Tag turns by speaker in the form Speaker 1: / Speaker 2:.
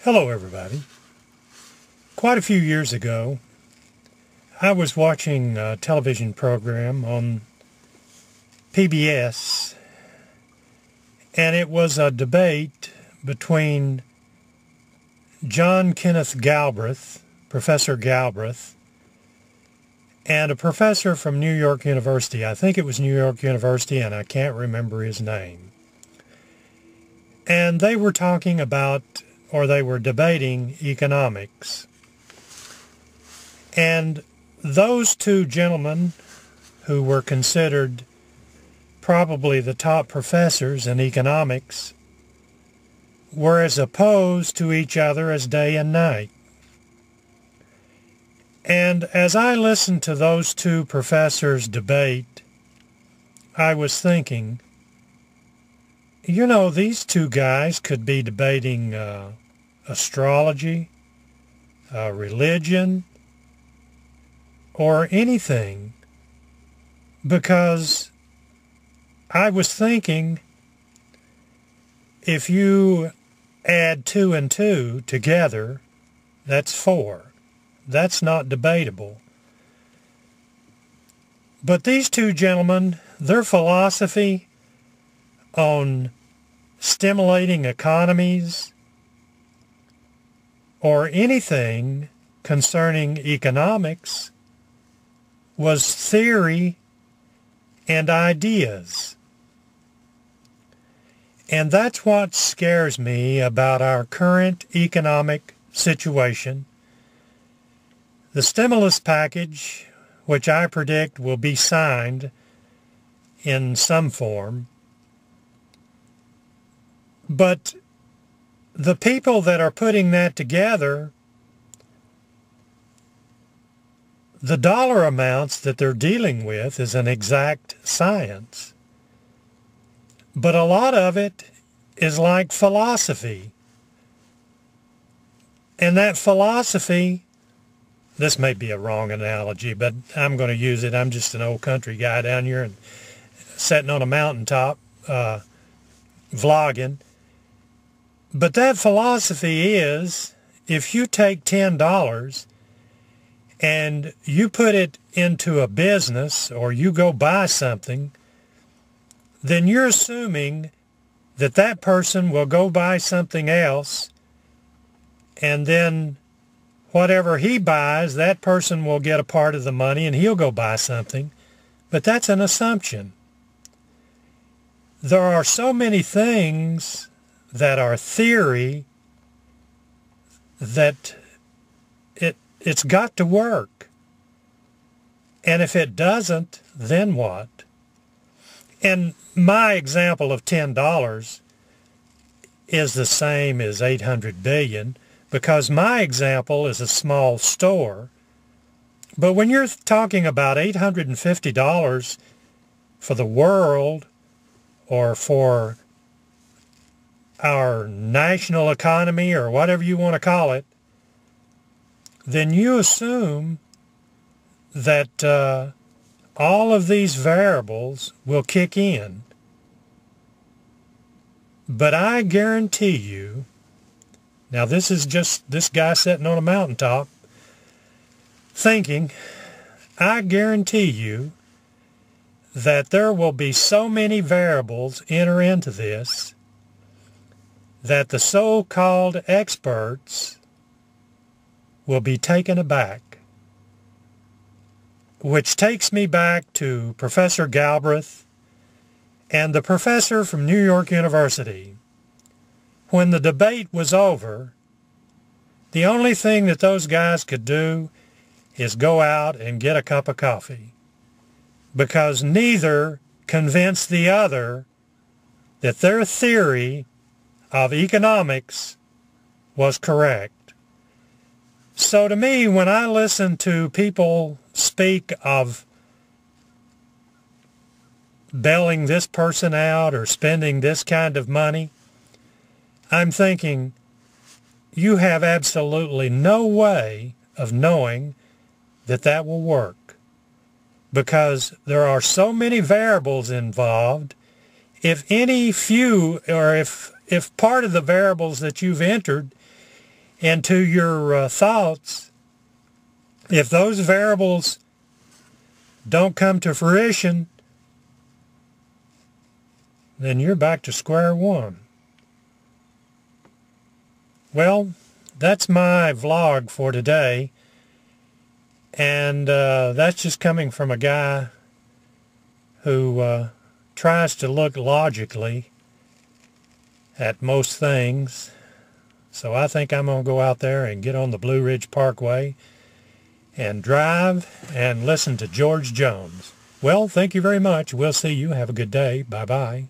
Speaker 1: Hello everybody. Quite a few years ago, I was watching a television program on PBS, and it was a debate between John Kenneth Galbraith, Professor Galbraith, and a professor from New York University. I think it was New York University, and I can't remember his name. And they were talking about, or they were debating, economics. And those two gentlemen, who were considered probably the top professors in economics, were as opposed to each other as day and night. And as I listened to those two professors debate, I was thinking, you know, these two guys could be debating astrology, religion, or anything, because I was thinking, if you add 2 and 2 together, that's 4. That's not debatable. But these two gentlemen, their philosophy on stimulating economies or anything concerning economics was theory and ideas. And that's what scares me about our current economic situation. The stimulus package, which I predict will be signed in some form, but the people that are putting that together, the dollar amounts that they're dealing with is an exact science. But a lot of it is like philosophy. And that philosophy, this may be a wrong analogy, but I'm going to use it. I'm just an old country guy down here and sitting on a mountaintop vlogging. But that philosophy is, if you take $10 and you put it into a business or you go buy something, then you're assuming that that person will go buy something else, and then whatever he buys, that person will get a part of the money and he'll go buy something. But that's an assumption. There are so many things that are theory that it's got to work. And if it doesn't, then what? And my example of $10 is the same as 800 billion, because my example is a small store. But when you're talking about $850 for the world or for our national economy or whatever you want to call it, then you assume that all of these variables will kick in. But I guarantee you, now this is just this guy sitting on a mountaintop thinking, I guarantee you that there will be so many variables enter into this that the so-called experts will be taken aback. Which takes me back to Professor Galbraith and the professor from New York University. When the debate was over, the only thing that those guys could do is go out and get a cup of coffee, because neither convinced the other that their theory of economics was correct. So to me, when I listen to people speak of bailing this person out or spending this kind of money, I'm thinking, you have absolutely no way of knowing that that will work, because there are so many variables involved. If any few, or if part of the variables that you've entered into your thoughts, if those variables don't come to fruition, then you're back to square one. Well, that's my vlog for today, and that's just coming from a guy who tries to look logically at most things. So I think I'm going to go out there and get on the Blue Ridge Parkway and drive and listen to George Jones. Well, thank you very much. We'll see you. Have a good day. Bye-bye.